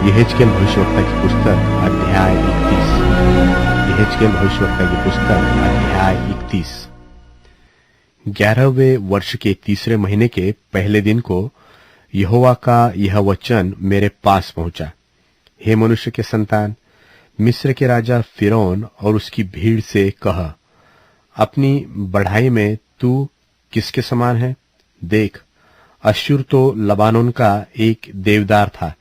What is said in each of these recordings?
यहेजकेल भविष्यवक्ता की पुस्तक अध्याय 31। यहेजकेल भविष्यवक्ता की पुस्तक अध्याय 31। 11वें वर्ष के तीसरे महीने के पहले दिन को यहोवा का यह वचन मेरे पास पहुंचा। हे मनुष्य के संतान, मिस्र के राजा फिरौन और उसकी भीड़ से कह, अपनी बढ़ाई में तू किसके समान है? देख, अश्शूर तो लबानोन का एक देवदार था,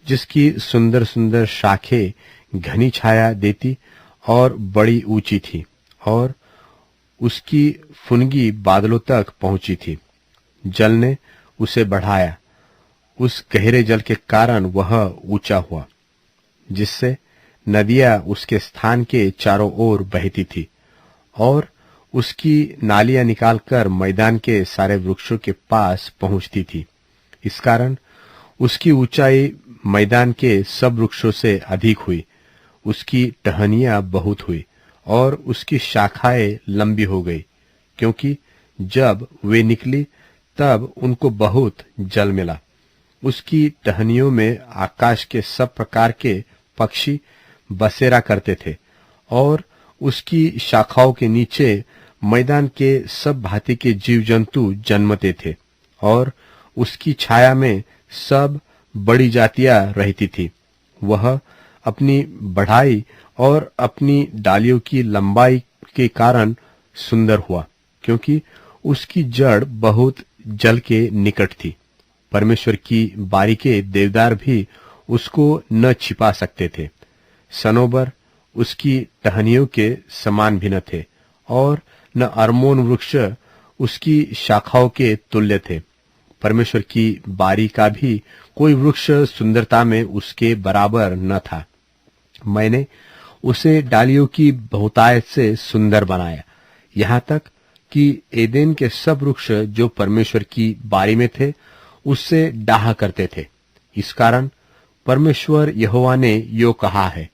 जिसकी सुंदर सुंदर शाखें घनी छाया देती और बड़ी ऊंची थी, और उसकी फुनगी बादलों तक पहुंची थी। जल ने उसे बढ़ाया, उस गहरे जल के कारण वह ऊंचा हुआ, जिससे नदियां उसके स्थान के चारों ओर बहती थी, और उसकी नालियां निकालकर मैदान के सारे वृक्षों के पास पहुंचती थी। इस कारण उसकी ऊंचाई मैदान के सब वृक्षों से अधिक हुई, उसकी टहनियां बहुत हुई और उसकी शाखाएं लंबी हो गई, क्योंकि जब वे निकली तब उनको बहुत जल मिला। उसकी टहनियों में आकाश के सब प्रकार के पक्षी बसेरा करते थे, और उसकी शाखाओं के नीचे मैदान के सब भांति के जीव जंतु जन्मते थे, और उसकी छाया में सब बड़ी जातियां रहती थी। वह अपनी बढ़ाई और अपनी डालियों की लंबाई के कारण सुंदर हुआ, क्योंकि उसकी जड़ बहुत जल के निकट थी। परमेश्वर की बारी के देवदार भी उसको न छिपा सकते थे। सनोबर उसकी टहनियों के समान भी न थे, और न अरमोन वृक्ष उसकी शाखाओं के तुल्य थे। परमेश्वर की बारी का भी कोई वृक्ष सुंदरता में उसके बराबर न था। मैंने उसे डालियों की बहुतायत से सुंदर बनाया, यहाँ तक कि एदेन के सब वृक्ष जो परमेश्वर की बारी में थे उससे डाहा करते थे। इस कारण परमेश्वर यहोवा ने यो कहा है,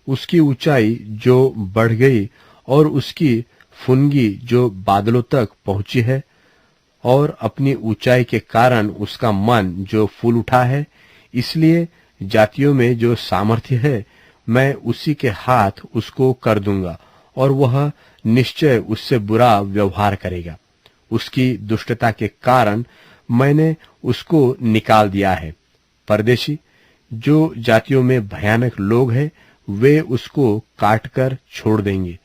उसकी ऊंचाई जो बढ़ गई और उसकी फुनगी जो बादलों तक पहुंची है, और अपनी ऊंचाई के कारण उसका मन जो फूल उठा है, इसलिए जातियों में जो सामर्थ्य है मैं उसी के हाथ उसको कर दूंगा, और वह निश्चय उससे बुरा व्यवहार करेगा। उसकी दुष्टता के कारण मैंने उसको निकाल दिया है। परदेशी जो जातियों में भयानक लोग हैं, वे उसको काटकर छोड़ देंगे।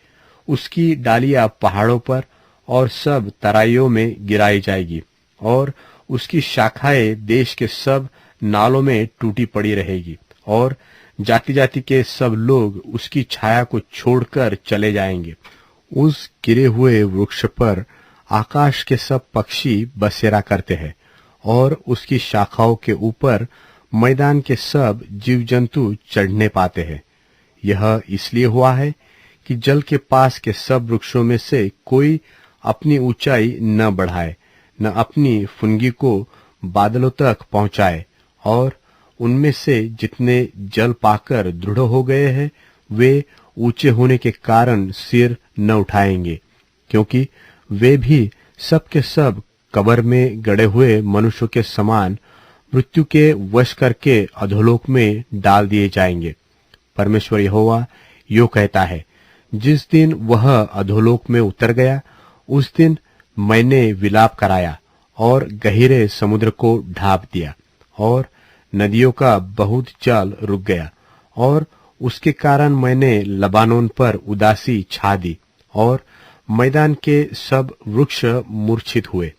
उसकी डालियां पहाड़ों पर और सब तराइयों में गिराई जाएगी, और उसकी शाखाएं देश के सब नालों में टूटी पड़ी रहेगी, और जाति जाति के सब लोग उसकी छाया को छोड़कर चले जाएंगे। उस गिरे हुए वृक्ष पर आकाश के सब पक्षी बसेरा करते हैं, और उसकी शाखाओं के ऊपर मैदान के सब जीव जंतु चढ़ने पाते हैं। यह इसलिए हुआ है कि जल के पास के सब वृक्षों में से कोई अपनी ऊंचाई न बढ़ाए, न अपनी फुनगी को बादलों तक पहुंचाए, और उनमें से जितने जल पाकर दृढ़ हो गए हैं वे ऊंचे होने के कारण सिर न उठाएंगे, क्योंकि वे भी सब के सब कब्र में गड़े हुए मनुष्यों के समान मृत्यु के वश करके अधोलोक में डाल दिए जाएंगे। परमेश्वर यहोवा यो कहता है, जिस दिन वह अधोलोक में उतर गया, उस दिन मैंने विलाप कराया और गहरे समुद्र को ढांप दिया, और नदियों का बहुत जल रुक गया, और उसके कारण मैंने लबानोन पर उदासी छा दी, और मैदान के सब वृक्ष मूर्छित हुए।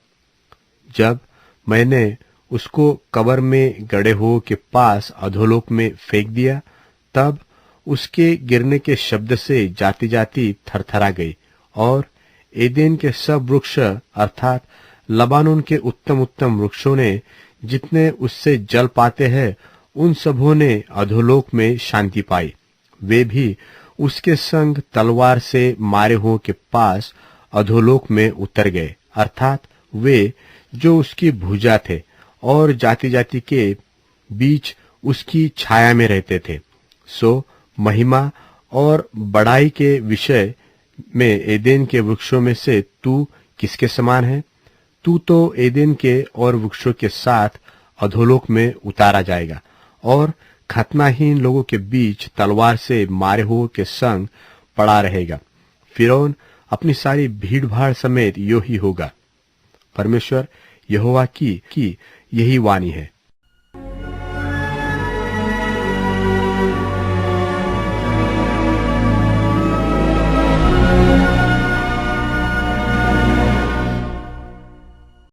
जब मैंने उसको कब्र में गड़े हुओं के पास अधोलोक में फेंक दिया, तब उसके गिरने के शब्द से जाति जाति थरथरा गई, और एदेन के सब वृक्ष अर्थात लबानोन के उत्तम उत्तम वृक्षों ने जितने उससे जल पाते हैं, उन सबों ने अधोलोक में शांति पाई। वे भी उसके संग तलवार से मारे हुओं के पास अधोलोक में उतर गए, अर्थात वे जो उसकी भुजा थे और जाति जाति के बीच उसकी छाया में रहते थे। सो महिमा और बड़ाई के विषय में एदेन के वृक्षों में से तू किसके समान है? तू तो एदेन के और वृक्षों के साथ अधोलोक में उतारा जाएगा, और खतनाहीन लोगों के बीच तलवार से मारे हुए के संग पड़ा रहेगा। फिरौन अपनी सारी भीड़ भाड़ समेत यो ही होगा। परमेश्वर यहोवा की यही वाणी है।